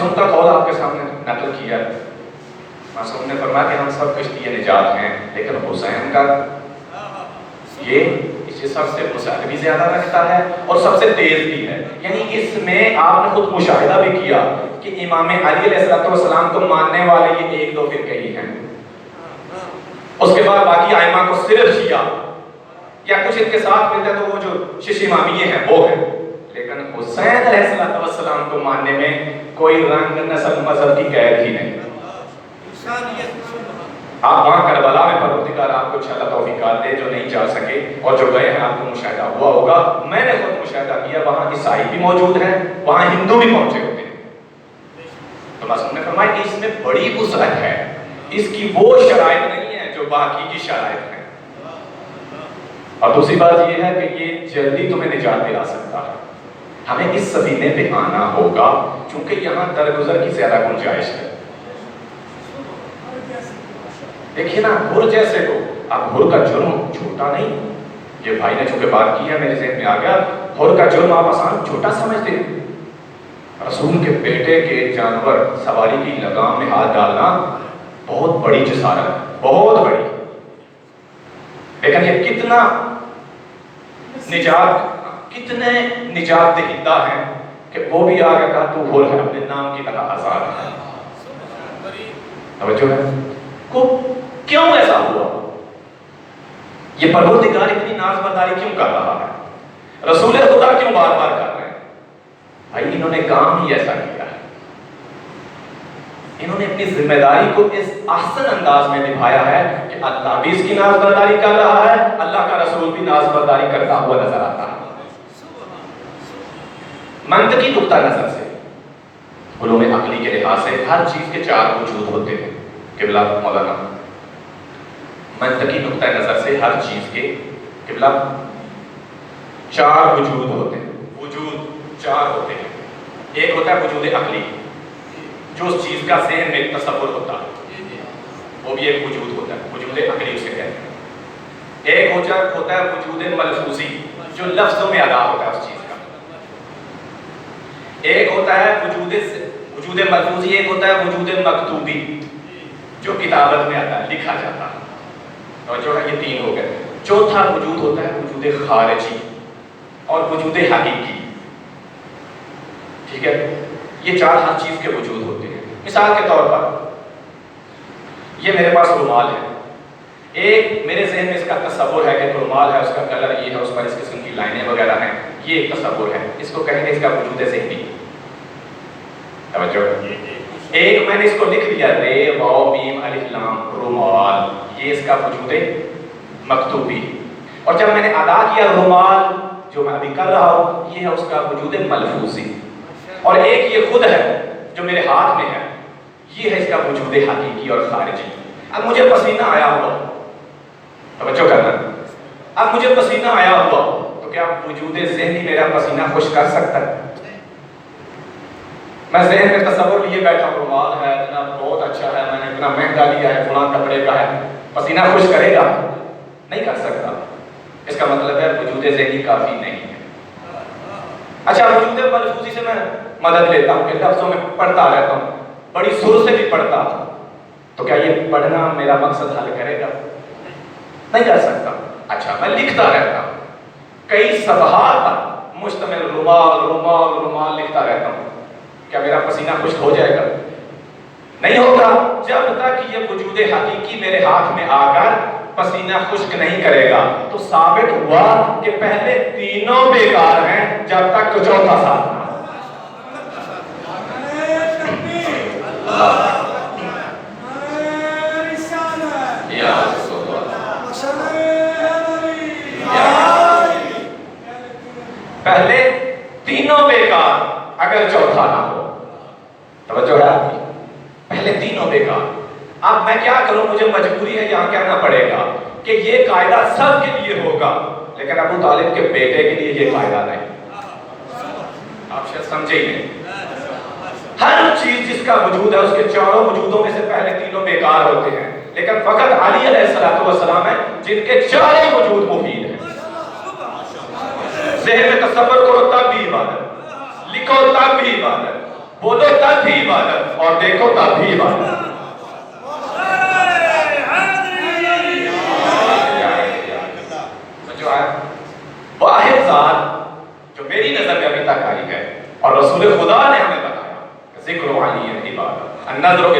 मासूम का कौल आपके सामने नकल किया। मासूम ने फरमाया कि हम सब कश्ती निजात हैं, लेकिन हुसैन का ये इसे सबसे मुसाहिब भी ज्यादा रखता है और सबसे तेज भी है। यानी इसमें आपने खुद मुशाहिदा भी किया कि इमाम अली अलैहिस्सलाम को मानने वाले ये एक दो फिरके ही हैं, उसके बाद बाकी आइमा को सिर्फ शिया या कुछ इनके साथ मिलते तो वो जो शिश इमामिये हैं वो है, लेकिन हुसैन अलैहिस्सलाम को मानने में कोई रंग नस्ल मजहब की कैद ही नहीं। आप वहाँ करबला में परवरदिगार आपको इंशाअल्लाह तौफीकात दे, जो नहीं जा सके और जो गए हैं आपको मुशाहिदा हुआ होगा। मैंने खुद मुशाहिदा किया, वहाँ ईसाई भी मौजूद हैं, वहाँ हिंदू भी पहुंचे होते हैं। तो मासूम ने फरमाया कि इसमें बड़ी वुसअत है, इसकी वो शराइत नहीं है जो बाकी की शराइत है। और दूसरी बात यह है कि ये जल्दी तुम्हें निजात दिला सकता है। हमें इस सफीने पे आना होगा क्योंकि यहाँ दरगुजर की ज्यादा गुंजाइश है। देखिए ना, हुर जैसे को, अब हुर का जुर्म छोटा नहीं, ये भाई ने चूंकि बात की है मेरे ज़हन में आ गया, हुर का जुर्म आप आसान छोटा समझते हैं। रसूल के बेटे के जानवर सवारी की लगाम में हाथ डालना बहुत बड़ी जसारत, बहुत बड़ी। लेकिन ये कितना निजात, कितने निजात दहिंदा हैं कि वो भी आगे कहा तू हुर है, अपने नाम की तरह आजाद है। तवज्जो है को क्यों ऐसा हुआ? ये परवरदिगार इतनी नाज़बरदारी क्यों कर रहा है? रसूल खुदा क्यों बार बार कर रहे हैं? भाई इन्होंने काम ही ऐसा किया है, इन्होंने अपनी जिम्मेदारी को इस आसान अंदाज में निभाया है कि अल्लाह भी इसकी नाज़बरदारी कर रहा है, अल्लाह का रसूल भी नाज़बरदारी करता हुआ नजर आता है। मंतकी नुक्ता नजर से, उलूम अक़ली के लिहाज से हर चीज के चार वजूद होते हैं। किबला मौलाना, मंतकी नुक्ता नजर से हर चीज के किबला चार वजूद होते हैं, वजूद चार होते हैं। एक होता है वजूद अक़ली, जो उस चीज का ज़हन में तसव्वुर होता है, वो भी एक वजूद होता है, वजूद अक़ली उसे कहते हैं। एक होता है वजूद मलफूज़ी, जो लफ्ज़ों में अदा होता है उस चीज का। एक होता है वजूद मलफूज़ी, एक होता है वजूद मकतूबी, जो किताबत में आता है, लिखा जाता है। और जो है ये तीन हो गए। चौथा वजूद होता है वजूद खारिजी और वजूद हकीकी। ठीक है, ये चार हर चीज के वजूद होते हैं। मिसाल के तौर पर ये मेरे पास रुमाल है, एक मेरे ज़हन में इसका तसव्वुर है कि रुमाल है, उसका कलर ये है, उस पर इस किस्म की लाइनें वगैरह हैं, ये एक तसव्वुर है, इसको कहेंगे इसका वजूद ज़हनी। तवज्जो, एक मैंने इसको लिख दिया रे वाओ मीम अलिफ लाम रुमाल, ये इसका वजूद मकतूबी। और जब मैंने अदा किया रुमाल, जो मैं अभी कर रहा हूँ, ये है उसका वजूद मलफूज़ी। और एक ये खुद है जो मेरे हाथ में है, ये है इसका वजूद हकीकी और खारिजी। अब मुझे पसीना आया हुआ, तवज्जो करना, अब मुझे पसीना आया हुआ तो क्या वजूद ज़हनी मेरा पसीना खुश कर सकता है? मैं ज़हन में तसव्वुर लिए बैठा, रुमाल है, इतना बहुत अच्छा है, मैंने इतना महंगा लिया है, फलां कपड़े का है, पसीना खुश करेगा? नहीं कर सकता। इसका मतलब है वजूद ज़हनी काफ़ी नहीं है। अच्छा, वजूद मलफूज़ी से मैं मदद लेता हूँ कि लफ्ज़ों में पढ़ता रहता हूँ, बड़ी सुर से भी पढ़ता हूँ, तो क्या ये पढ़ना मेरा मकसद हल करेगा? नहीं कर सकता। अच्छा, मैं लिखता रहता हूँ, कई सफ़हात पर मुश्तमिल रुमाल रुमाल रुमाल लिखता रहता हूँ, क्या मेरा पसीना खुश्क हो जाएगा? नहीं होगा, जब तक ये वजूद हकीकी मेरे हाथ में आकर पसीना खुश्क नहीं करेगा। तो साबित हुआ कि पहले तीनों बेकार हैं जब तक तो चौथा साथ ना। पहले तीनों बेकार अगर चौथा ना हो। तवज्जो है आपकी? पहले तीनों बेकार। अब मैं क्या करूं, मुझे मजबूरी है यहां कहना पड़ेगा कि ये कायदा सब के लिए होगा, लेकिन अबू तालिब के बेटे के लिए ये कायदा नहीं। आप शायद समझे ही नहीं। हर चीज जिसका वजूद है उसके चारों वजूदों में से पहले तीनों बेकार होते हैं, लेकिन फकत अली अलैहिस्सलाम है जिनके चारों वजूद मुफीद हैं। ज़हन में तसव्वुर करो तब भी इबादत, लिखो तब भी इबादत, بولو تب بھی عبادت، اور دیکھو تب بھی عبادت۔ جو ہے واحد ذات جو میری نظر میں ابھی تک آئی ہے اور رسول خدا نے ہمیں بتایا، ذکر علی عبادت، النظر